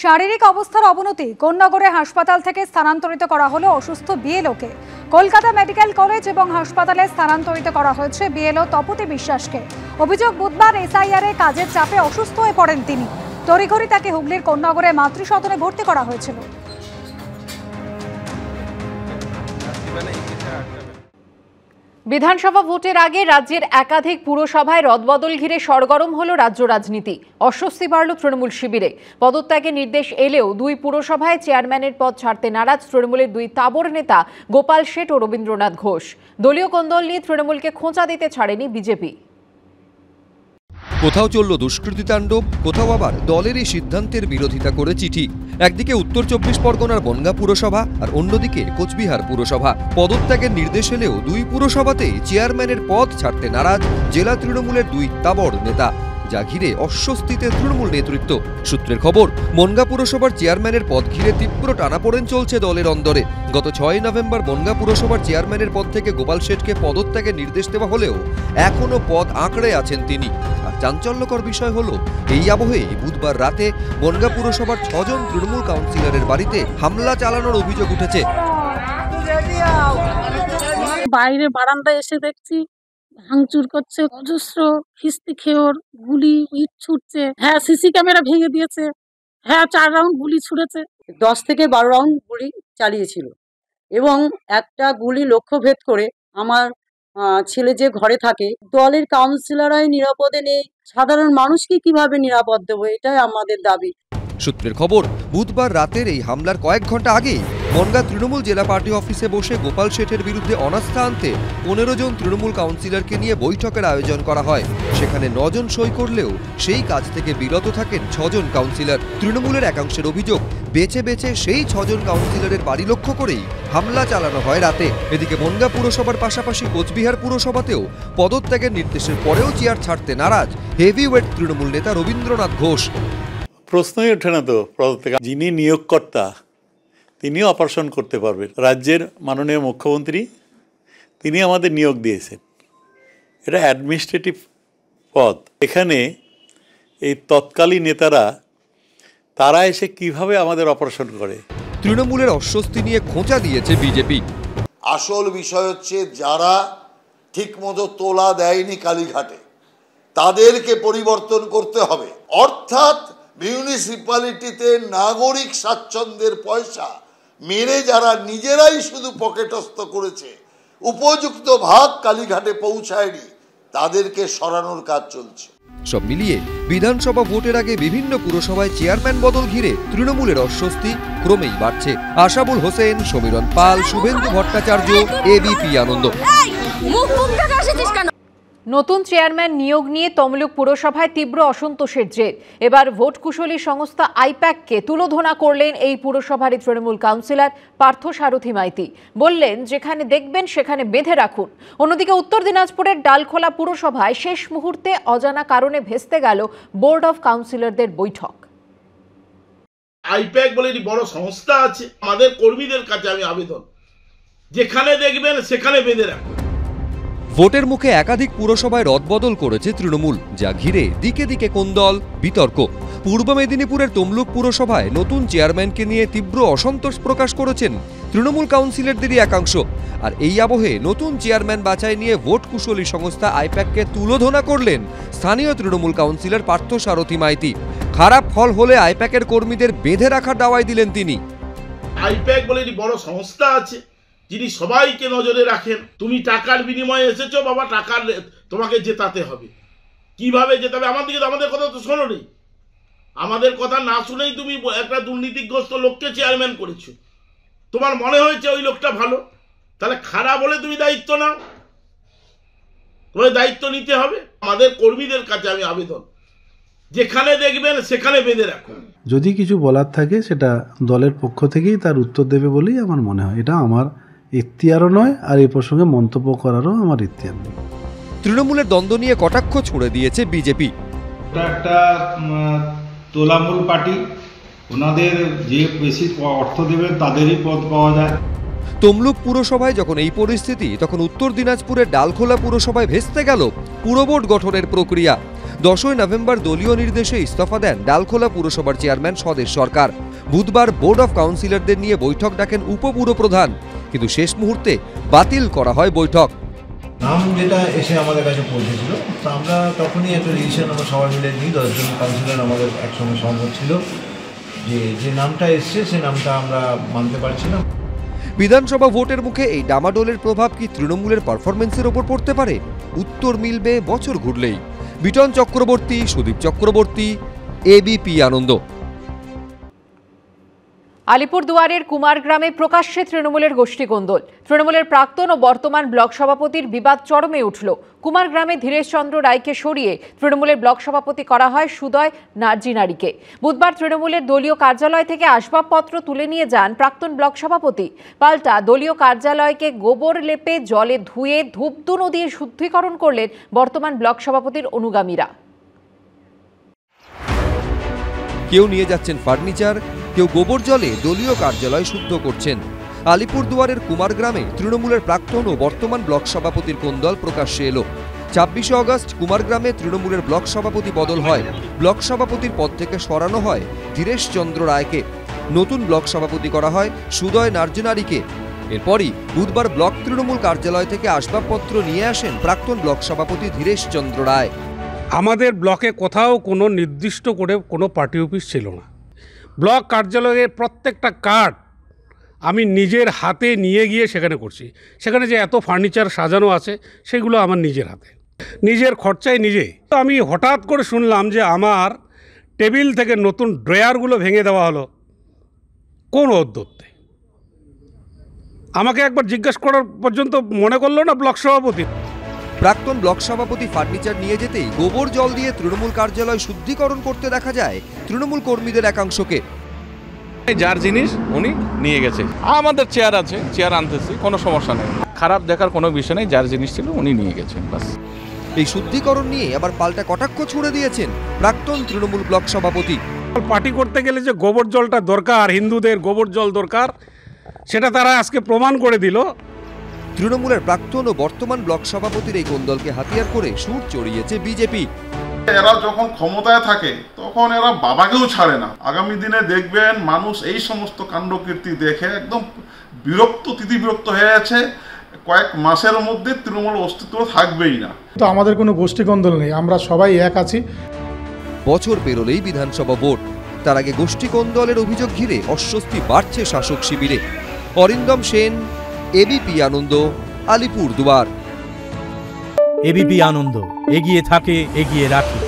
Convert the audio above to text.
শারীরিক অবস্থার অবনতি, কোন্নগরে হাসপাতাল থেকে স্থানান্তরিত করা হলো অসুস্থ বিএলওকে। কলকাতা মেডিকেল কলেজ এবং হাসপাতালে স্থানান্তরিত করা হয়েছে বিএলও তপতি বিশ্বাসকে। অভিযোগ, বুধবার এসআইআর কাজের চাপে অসুস্থ হয়ে পড়েন তিনি। তড়িঘড়ি তাকে হুগলির কোন্নগরে মাতৃসদনে ভর্তি করা হয়েছিল। বিধানসভা ভোটের আগে রাজ্যের একাধিক পুরসভায় রদবদল ঘিরে সরগরম হলো রাজ্য রাজনীতি। অস্বস্তি বাড়ল তৃণমূল শিবিরে। পদত্যাগের নির্দেশ এলেও দুই পুরসভায় চেয়ারম্যানের পদ ছাড়তে নারাজ তৃণমূলের দুই তাবড় নেতা গোপাল শেঠ ও রবীন্দ্রনাথ ঘোষ। দলীয় কোন্দল নিয়ে তৃণমূলকে খোঁচা দিতে ছাড়েনি বিজেপি। কোথাও চলল দুষ্কৃতী তাণ্ডব, কোথাও আবার দলের এই সিদ্ধান্তের বিরোধিতা করে চিঠি। একদিকে উত্তর 24 পরগনার বনগাঁ পুরসভা আর অন্যদিকে কোচবিহার পুরসভা। পদত্যাগের নির্দেশ এলেও দুই পুরসভাতেই চেয়ারম্যানের পদ ছাড়তে নারাজ জেলা তৃণমূলের দুই তাবড় নেতা, যা ঘিরে অস্বস্তিতে তৃণমূল নেতৃত্ব। সূত্রের খবর, বনগাঁ পুরসভার চেয়ারম্যানের পদ ঘিরে তীব্র টানাপোড়েন চলছে দলের অন্দরে। গত 6 নভেম্বর বনগাঁ পুরসভার চেয়ারম্যানের পদ থেকে গোপাল শেঠকে পদত্যাগের নির্দেশ দেওয়া হলেও এখনও পদ আঁকড়ে আছেন তিনি। আর চাঞ্চল্যকর বিষয় হলো, এই আবহে বুধবার রাতে বনগাঁ পুরসভার 6 জন তৃণমূল কাউন্সিলরের বাড়িতে হামলা চালানোর অভিযোগ উঠেছে। বাইরে বারান্দায় এসে দেখছি ভাঙচুর করছে, অজস্র খিস্তি খেয়োর গুলি ইট ছুটছে। হ্যাঁ, সিসি ক্যামেরা ভেঙে দিয়েছে। হ্যাঁ, 4 রাউন্ড গুলি ছুড়েছে। 10 থেকে 12 রাউন্ড গুলি চালিয়েছিল এবং একটা গুলি লক্ষ্যভেদ করে আমার ছেলে যে ঘরে থাকে। দলের কাউন্সিলররাই নিরাপদে নেই, সাধারণ মানুষকে কিভাবে নিরাপদ দেবো, এটাই আমাদের দাবি। সূত্রের খবর, বুধবার রাতের এই হামলার কয়েক ঘন্টা আগেই বনগাঁ তৃণমূল জেলা পার্টি অফিসে বসে গোপাল শেঠের বিরুদ্ধে অনাস্থা আনতে 15 জন তৃণমূল কাউন্সিলরকে নিয়ে বৈঠকের আয়োজন করা হয়। সেখানে 9 জন সই করলেও সেই কাজ থেকে বিরত থাকেন 6 জন কাউন্সিলর। তৃণমূলের একাংশের অভিযোগ, বেছে বেছে সেই 6 জন কাউন্সিলরের বাড়ি লক্ষ্য করেই হামলা চালানো হয় রাতে। এদিকে বনগাঁ পুরসভার পাশাপাশি কোচবিহার পুরসভাতেও পদত্যাগের নির্দেশের পরেও চেয়ার ছাড়তে নারাজ হেভিওয়েট তৃণমূল নেতা রবীন্দ্রনাথ ঘোষ। প্রশ্নই ওঠে না তো পদত্যাগ। যিনি নিয়োগকর্তা তিনিও অপারেশন করতে পারবেন। রাজ্যের মাননীয় মুখ্যমন্ত্রী তিনি আমাদের নিয়োগ দিয়েছেন, এটা অ্যাডমিনিস্ট্রেটিভ পদ। এখানে এই তৎকালীন নেতারা তারা এসে কিভাবে আমাদের অপারেশন করে। তৃণমূলের অস্বস্তি নিয়ে খোঁচা দিয়েছে বিজেপি। আসল বিষয় হচ্ছে যারা ঠিকমতো তোলা দেয়নি কালীঘাটে তাদেরকে পরিবর্তন করতে হবে। অর্থাৎ মিউনিসিপ্যালিটিতে নাগরিক স্বাচ্ছন্দ্যের পয়সা মেরে যারা নিজেরাই শুধু পকেটস্থ করেছে, উপযুক্ত ভাগ কালীঘাটে পৌঁছায়নি, তাদেরকে সরানোর কাজ চলছে। সব মিলিয়ে বিধানসভা ভোটের আগে বিভিন্ন পুরসভায় চেয়ারম্যান বদল ঘিরে তৃণমূলের অস্বস্তি ক্রমেই বাড়ছে। আশাবুল হোসেন, সমীরণ পাল, শুভেন্দু ভট্টাচার্য, এবিপি আনন্দ। নতুন চেয়ারম্যান নিয়োগ নিয়ে তমলুক পুরসভায় তীব্র অসন্তোষের জের। এবার ভোট কুশলী সংস্থা আইপ্যাককে তুলোধনা করলেন এই পুরসভারই তৃণমূল কাউন্সিলর পার্থ সারথী মাইতি। বললেন, যেখানে দেখবেন সেখানে বেঁধে রাখুন। অন্যদিকে উত্তর দিনাজপুরের ডালখোলা পুরসভায় শেষ মুহূর্তে অজানা কারণে ভেস্তে গেল বোর্ড অফ কাউন্সিলরদের বৈঠক। আইপ্যাক বলে একটি বড় সংস্থা আছে, আমাদের কর্মীদের কাছে আমি আবেদন, যেখানে দেখবেন সেখানে বেঁধে রাখুন। ভোটের মুখে একাধিক পুরসভায় রদবদল করেছে তৃণমূল, যা ঘিরে দিকে দিকে কোন্দল, বিতর্ক। পূর্ব মেদিনীপুরের তমলুক পুরসভায় নতুন চেয়ারম্যানকে নিয়ে তীব্র অসন্তোষ প্রকাশ করেছেন তৃণমূল কাউন্সিলরদেরই একাংশ। আর এই আবহে নতুন চেয়ারম্যান বাছাই নিয়ে ভোট কুশলী সংস্থা আইপ্যাককে তুলোধনা করলেন স্থানীয় তৃণমূল কাউন্সিলর পার্থ সারথী মাইতি। খারাপ ফল হলে আইপ্যাকের কর্মীদের বেঁধে রাখার দাওয়াই দিলেন তিনি। আইপ্যাক বলে একটি বড় সংস্থা আছে, যিনি সবাইকে নজরে রাখেন। তুমি টাকার বিনিময়ে এসেছো বাবা, টাকার তোমাকে জেতাতে হবে। কিভাবে জেতাবে? আমাদের কথা তো শোনোনি। আমাদের কথা না শুনেই তুমি একটা দুর্নীতিগ্রস্ত লোককে চেয়ারম্যান করেছো। তোমার মনে হয়েছে ওই লোকটা ভালো, তাহলে খারাপ হলে তুমি দায়িত্ব নাও। তোমার দায়িত্ব নিতে হবে। আমাদের কর্মীদের কাছে আমি আবেদন, যেখানে দেখবেন সেখানে বেঁধে রাখুন। যদি কিছু বলার থাকে সেটা দলের পক্ষ থেকেই তার উত্তর দেবে বলেই আমার মনে হয়। এটা আমার ইখতিয়ারও নয়, আর এই প্রসঙ্গে মন্তব্য করারও আমার ইখতিয়ার নেই। তৃণমূলের দ্বন্দ্ব নিয়ে কটাক্ষ ছুড়ে দিয়েছে বিজেপি। এটা একটা তোলামূল পার্টি, ওনাদের যে বেশি অর্থ দেবেন তাদেরই পদ পাওয়া যায়। তমলুক পুরসভায় যখন এই পরিস্থিতি, তখন উত্তর দিনাজপুরের ডালখোলা পুরসভায় ভেস্তে গেল পুরবোর্ড গঠনের প্রক্রিয়া। 10ই নভেম্বর দলীয় নির্দেশে ইস্তফা দেন ডালখোলা পুরসভার চেয়ারম্যান স্বদেশ সরকার। বুধবার বোর্ড অফ কাউন্সিলরদের নিয়ে বৈঠক ডাকেন উপপুরপ্রধান, কিন্তু শেষ মুহূর্তে বাতিল করা হয় বৈঠক। নাম যেটা এসে আমাদের কাছে পৌঁছেছিল, তো আমরা তখনই একটা ডিসিশন আমরা সবাই মিলে নিই। 10 জন কাউন্সিলর আমাদের একসঙ্গে সহমত ছিল যে নামটা এসছে সে নামটা আমরা মানতে পারছি না। বিধানসভা ভোটের মুখে এই ডামাডোলের প্রভাব কি তৃণমূলের পারফরমেন্সের ওপর পড়তে পারে? উত্তর মিলবে বছর ঘুরলেই। বিটন চক্রবর্তী, সুদীপ চক্রবর্তী, এবিপি আনন্দ। আলিপুরদুয়ারের কুমারগ্রামে প্রকাশ্যে তৃণমূলের গোষ্ঠীকোন্দল। তৃণমূলের প্রাক্তন ও বর্তমান ব্লক সভাপতির বিবাদ চরমে উঠল। কুমারগ্রামে ধীরেশচন্দ্র রায়কে সরিয়ে তৃণমূলের ব্লক সভাপতি করা হয় সুদয় নার্জিনারিকে। বুধবার তৃণমূলের দলীয় কার্যালয় থেকে আসবাবপত্র তুলে নিয়ে যান প্রাক্তন ব্লক সভাপতি। পাল্টা দলীয় কার্যালয়কে গোবর লেপে জলে ধুয়ে ধূপধুনো দিয়ে শুদ্ধিকরণ করলেন বর্তমান ব্লক সভাপতির অনুগামীরা। কেউ নিয়ে যাচ্ছেন ফার্নিচার, কেউ গোবর জলে দলীয় কার্যালয় শুদ্ধ করছেন। আলিপুরদুয়ারের কুমারগ্রামে তৃণমূলের প্রাক্তন ও বর্তমান ব্লক সভাপতির কোন্দল প্রকাশ্যে এলো। 26শে আগস্ট কুমারগ্রামে তৃণমূলের ব্লক সভাপতি বদল হয়। ব্লক সভাপতির পদ থেকে সরানো হয় ধীরেশচন্দ্র রায়কে। নতুন ব্লক সভাপতি করা হয় সুদয় নার্জিনারিকে। এরপরই বুধবার ব্লক তৃণমূল কার্যালয় থেকে আসবাবপত্র নিয়ে আসেন প্রাক্তন ব্লক সভাপতি ধীরেশচন্দ্র রায়। আমাদের ব্লকে কোথাও কোনো নির্দিষ্ট করে কোনো পার্টি অফিস ছিল না। ব্লক কার্যালয়ের প্রত্যেকটা কার্ড আমি নিজের হাতে নিয়ে গিয়ে সেখানে করছি। সেখানে যে এত ফার্নিচার সাজানো আছে সেগুলো আমার নিজের হাতে, নিজের খরচায় নিজে। তো আমি হঠাৎ করে শুনলাম যে আমার টেবিল থেকে নতুন ড্রয়ারগুলো ভেঙে দেওয়া হলো। কোন উদ্যোগে? আমাকে একবার জিজ্ঞাসা করার পর্যন্ত মনে করলো না ব্লক সভাপতি। প্রাক্তন ব্লক সভাপতি ফার্নিচার নিয়ে যেতেই গোবর জল দিয়ে তৃণমূল কার্যালয় শুদ্ধিকরণ করতে দেখা যায় তৃণমূল কর্মীদের একাংশকে। যার জিনিস উনি নিয়ে গেছে। আমাদের চেয়ার আছে, চেয়ার আনতেছি, কোনো সমস্যা নেই, খারাপ দেখার কোনো বিষয় নেই। যার জিনিস ছিল উনি নিয়ে গেছেন, বাস। এই শুদ্ধিকরণ নিয়ে আবার পাল্টা কটাক্ষ ছুড়ে দিয়েছেন প্রাক্তন তৃণমূল ব্লক সভাপতি। পার্টি করতে গেলে যে গোবর জলটা দরকার, হিন্দুদের গোবর জল দরকার, সেটা তারা আজকে প্রমাণ করে দিল। তৃণমূলের প্রাক্তন ও বর্তমান ব্লক সভাপতির এই কোন্দলকে হাতিয়ার করে সুর চড়িয়েছে বিজেপি। এরা যখন ক্ষমতায় থাকে তখন এরা বাবাকেও ছাড়ে না। আগামী দিনে দেখবেন মানুষ এই সমস্ত কাণ্ডকীর্তি দেখে একদম তিতিবিরক্ত হয়ে আছে। কয়েক মাসের মধ্যে তৃণমূল অস্তিত্ব থাকবেই না। তো আমাদের কোনো গোষ্ঠীকন্দল নেই, আমরা সবাই এক আছি। বছর পেরোলেই বিধানসভা ভোট, তার আগে গোষ্ঠীকন্দলের অভিযোগ ঘিরে অস্বস্তি বাড়ছে শাসক শিবিরে। অরিন্দম সেন, এবিপি আনন্দ, আলিপুরদুয়ার। এবিপি আনন্দ, এগিয়ে থাকে, এগিয়ে রাখে।